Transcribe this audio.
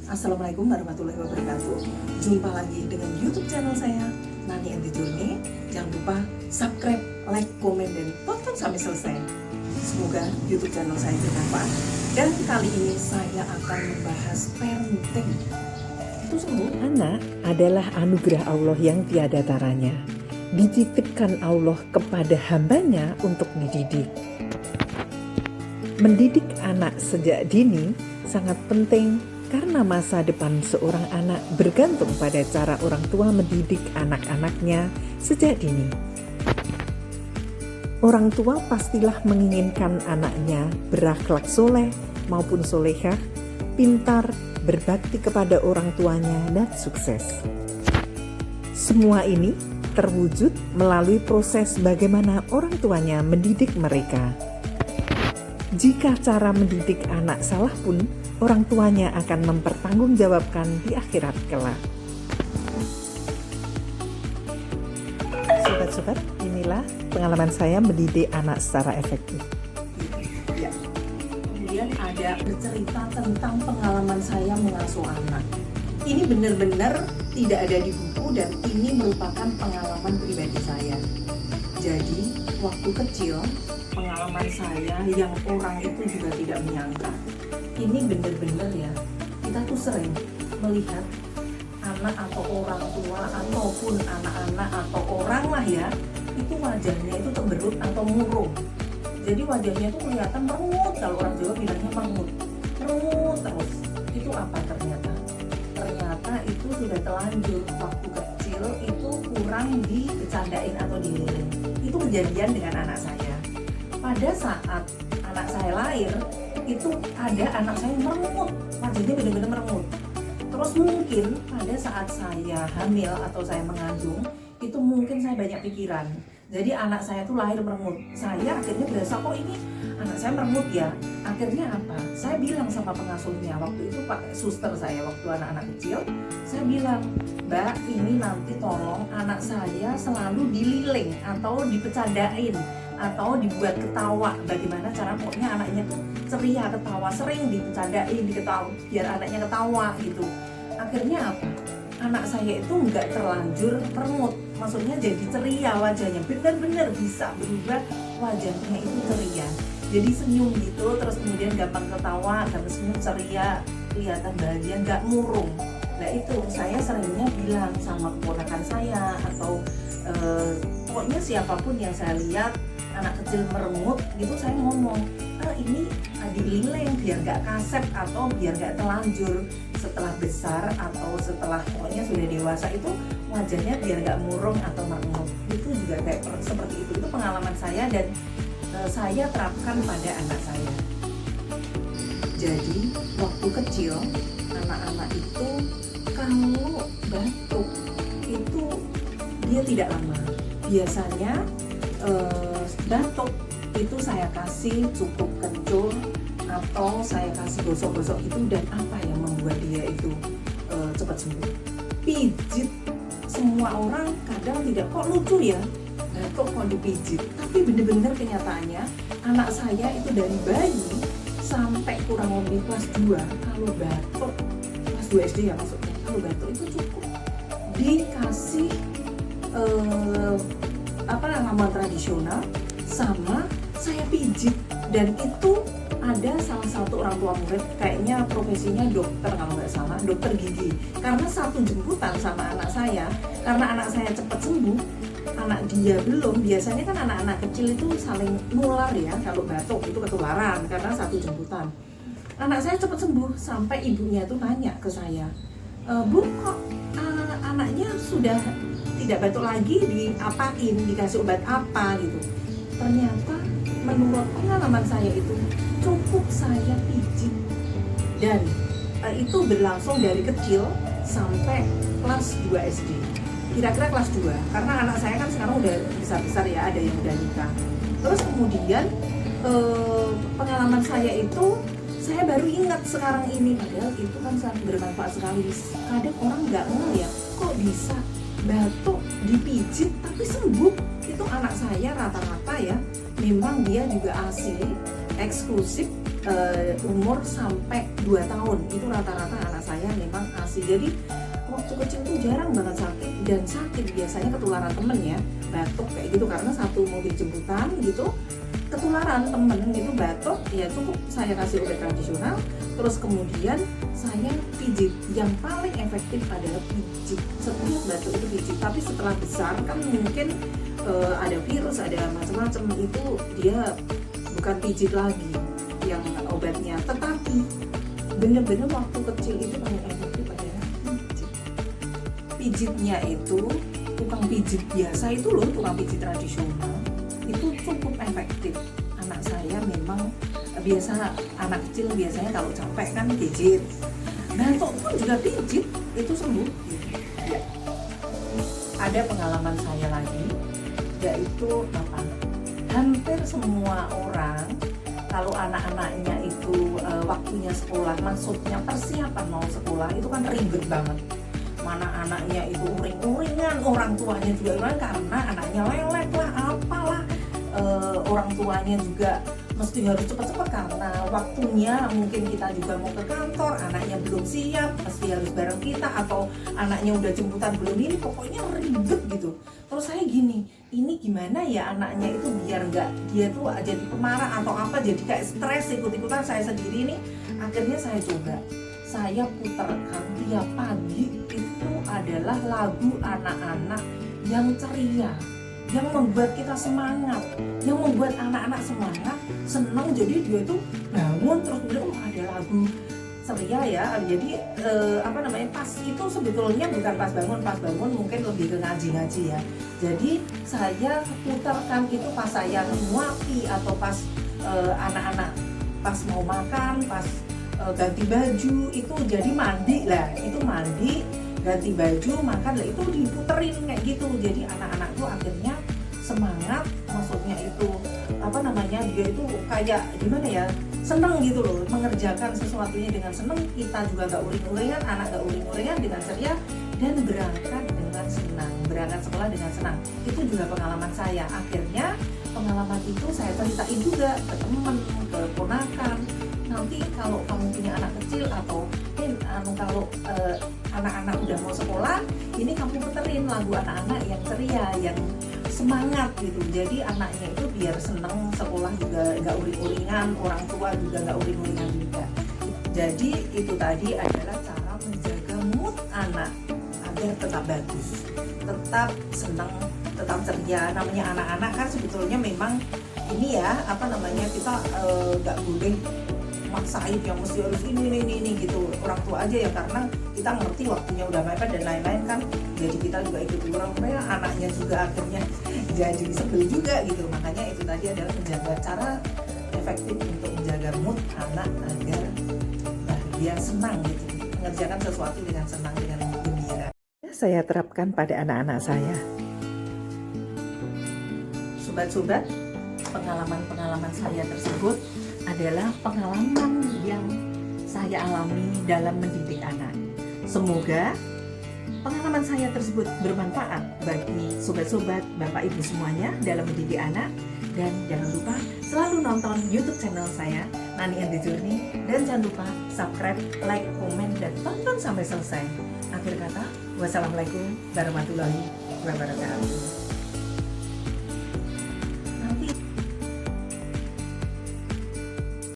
Assalamualaikum warahmatullahi wabarakatuh. Jumpa lagi dengan YouTube channel saya, Nani and the Journey. Jangan lupa subscribe, like, komen, dan tonton sampai selesai. Semoga YouTube channel saya bermanfaat. Dan kali ini saya akan membahas parenting. Itu semua. Anak adalah anugerah Allah yang tiada taranya. Dititipkan Allah kepada hambanya untuk dididik. Mendidik anak sejak dini sangat penting karena masa depan seorang anak bergantung pada cara orang tua mendidik anak-anaknya sejak dini. Orang tua pastilah menginginkan anaknya berakhlak soleh maupun solehah, pintar, berbakti kepada orang tuanya, dan sukses. Semua ini terwujud melalui proses bagaimana orang tuanya mendidik mereka. Jika cara mendidik anak salah pun, orang tuanya akan mempertanggungjawabkan di akhirat kelak. Sobat-sobat, inilah pengalaman saya mendidik anak secara efektif. Ya. Kemudian ada bercerita tentang pengalaman saya mengasuh anak. Ini benar-benar tidak ada di buku dan ini merupakan pengalaman pribadi saya. Jadi waktu kecil pengalaman saya yang orang itu juga tidak menyangka. Ini benar-benar ya, kita tuh sering melihat anak atau orang tua ataupun anak-anak atau orang lah ya, itu wajahnya itu cemberut atau murung. Jadi wajahnya itu kelihatan merengut, kalau orang Jawa bilangnya merengut terus. Itu apa ternyata? Ternyata itu sudah telanjur waktu kecil, itu kurang dibecandain atau dililing. Itu kejadian dengan anak saya. Pada saat anak saya lahir, itu ada anak saya merengut, wajahnya benar-benar merengut. Terus mungkin pada saat saya hamil atau saya mengandung, itu mungkin saya banyak pikiran. Jadi anak saya tuh lahir merengut. Saya akhirnya berasa kok ini anak saya merengut ya. Akhirnya apa? Saya bilang sama pengasuhnya, waktu itu pakai suster saya waktu anak-anak kecil. Saya bilang, Mbak, ini nanti tolong anak saya selalu dililing atau dipecandain atau dibuat ketawa. Bagaimana cara pokoknya anaknya tuh ceria, ketawa, sering dipecandain, diketawa biar anaknya ketawa gitu. Akhirnya apa? Anak saya itu nggak terlanjur merengut, maksudnya jadi ceria wajahnya, benar-benar bisa berubah wajahnya itu ceria. Jadi senyum gitu, terus kemudian gampang ketawa, gampang senyum, ceria, kelihatan bahagia, nggak murung. Nah itu saya seringnya bilang sama keponakan saya atau pokoknya siapapun yang saya lihat anak kecil merengut gitu, saya ngomong ini dilileng biar gak kasep atau biar gak telanjur setelah besar atau setelah pokoknya sudah dewasa itu wajahnya biar gak murung atau merengut. Itu juga kayak seperti itu pengalaman saya dan saya terapkan pada anak saya. Jadi waktu kecil anak-anak itu kalau batuk itu dia tidak lama. Biasanya batuk itu saya kasih cukup kencur atau saya kasih gosok-gosok itu, dan apa yang membuat dia itu cepat sembuh? Pijit. Semua orang kadang tidak, kok lucu ya batuk kok dipijit, tapi benar-benar kenyataannya anak saya itu dari bayi sampai kurang lebih kelas 2 kalau batuk, kelas 2 SD ya maksudnya, kalau batuk itu cukup dikasih ramuan tradisional sama saya pijit. Dan itu ada salah satu orang tua murid, kayaknya profesinya dokter kalau nggak salah, dokter gigi, karena satu jemputan sama anak saya, karena anak saya cepat sembuh, anak dia belum. Biasanya kan anak-anak kecil itu saling nular ya, kalau batuk itu ketularan karena satu jemputan. Anak saya cepat sembuh sampai ibunya itu nanya ke saya, Bu, kok anaknya sudah tidak batuk lagi, diapain, dikasih obat apa gitu. Ternyata menurut pengalaman saya itu cukup saya pijit, dan itu berlangsung dari kecil sampai kelas 2 SD, kira-kira kelas 2, karena anak saya kan sekarang udah besar-besar ya, ada yang udah nikah. Terus kemudian pengalaman saya itu saya baru ingat sekarang ini, padahal itu kan sangat bermanfaat sekali. Kadang orang nggak ngeh ya, kok bisa batuk dipijit tapi sembuh. Itu anak saya rata-rata ya, memang dia juga asli eksklusif umur sampai 2 tahun. Itu rata-rata anak saya memang ASI. Jadi waktu kecil tuh jarang banget sakit, dan sakit biasanya ketularan temen ya, batuk kayak gitu, karena satu mobil jemputan gitu ketularan temen gitu batuk, ya cukup saya kasih obat tradisional, terus kemudian saya pijit. Yang paling efektif adalah pijit, setiap batuk itu pijit. Tapi setelah besar kan mungkin ada virus, ada macam-macam, itu dia bukan pijit lagi yang obatnya, tetapi bener-bener waktu kecil itu paling efektif adalah pijit. Pijitnya itu tukang pijit biasa itu loh, tukang pijit tradisional itu cukup efektif. Anak saya memang biasa, anak kecil biasanya kalau capek kan pijit, batuk pun juga pijit, itu sembuh. Ada pengalaman saya lagi, yaitu apa? Hampir semua orang kalau anak-anaknya itu waktunya sekolah, maksudnya persiapan mau sekolah itu kan ribet banget. Mana anaknya itu uring-uringan, orang tuanya juga uring karena anaknya lelet lah, apalah, orang tuanya juga mesti harus cepat-cepat karena waktunya mungkin kita juga mau ke kantor, anaknya belum siap, mesti harus bareng kita, atau anaknya udah jemputan belum, ini pokoknya ribet gitu. Terus saya gini, ini gimana ya anaknya itu biar nggak dia tuh jadi pemarah atau apa, jadi kayak stres ikut-ikutan saya sendiri nih. Akhirnya saya coba, saya putarkan tiap pagi itu adalah lagu anak-anak yang ceria, yang membuat kita semangat, yang membuat anak-anak semangat, senang. Jadi dia itu bangun terus kemudian ada lagu ceria ya. Jadi pas itu sebetulnya bukan pas bangun mungkin lebih ke ngaji-ngaji ya. Jadi saya putarkan itu pas saya nguapi, atau pas anak-anak pas mau makan, pas ganti baju itu, jadi mandi lah, itu mandi ganti baju makan lah, itu diputerin kayak gitu. Jadi anak-anak tuh akhirnya semangat, maksudnya itu dia itu kayak gimana ya, seneng gitu loh, mengerjakan sesuatunya dengan seneng. Kita juga gak uring-uringan, anak gak uring-uringan, dengan ceria, dan berangkat dengan senang, berangkat sekolah dengan senang. Itu juga pengalaman saya. Akhirnya pengalaman itu saya ceritain juga ke teman, ke ponakan. Nanti kalau kamu punya anak kecil, atau kalau anak-anak udah mau sekolah, ini kamu puterin lagu anak-anak yang ceria, yang semangat gitu. Jadi anaknya itu biar seneng sekolah juga, nggak uring-uringan, orang tua juga nggak uring-uringan juga. Jadi itu tadi adalah cara menjaga mood anak agar tetap bagus, tetap seneng, tetap ceria. Namanya anak-anak kan sebetulnya memang ini ya, kita nggak boleh maksain yang mesti harus ini gitu, orang tua aja ya, karena kita ngerti waktunya udah mepet dan lain-lain kan. Jadi kita juga ikut orang tua, anaknya juga akhirnya jadi sebel juga gitu. Makanya itu tadi adalah menjaga cara efektif untuk menjaga mood anak agar bahagia, senang gitu, mengerjakan sesuatu dengan senang, dengan gembira. Saya terapkan pada anak-anak saya. Sobat-sobat, pengalaman-pengalaman saya tersebut adalah pengalaman yang saya alami dalam mendidik anak. Semoga pengalaman saya tersebut bermanfaat bagi sobat-sobat, bapak ibu semuanya dalam mendidik anak. Dan jangan lupa selalu nonton YouTube channel saya, Nani and the Journey. Dan jangan lupa subscribe, like, komen, dan tonton sampai selesai. Akhir kata, wassalamualaikum warahmatullahi wabarakatuh.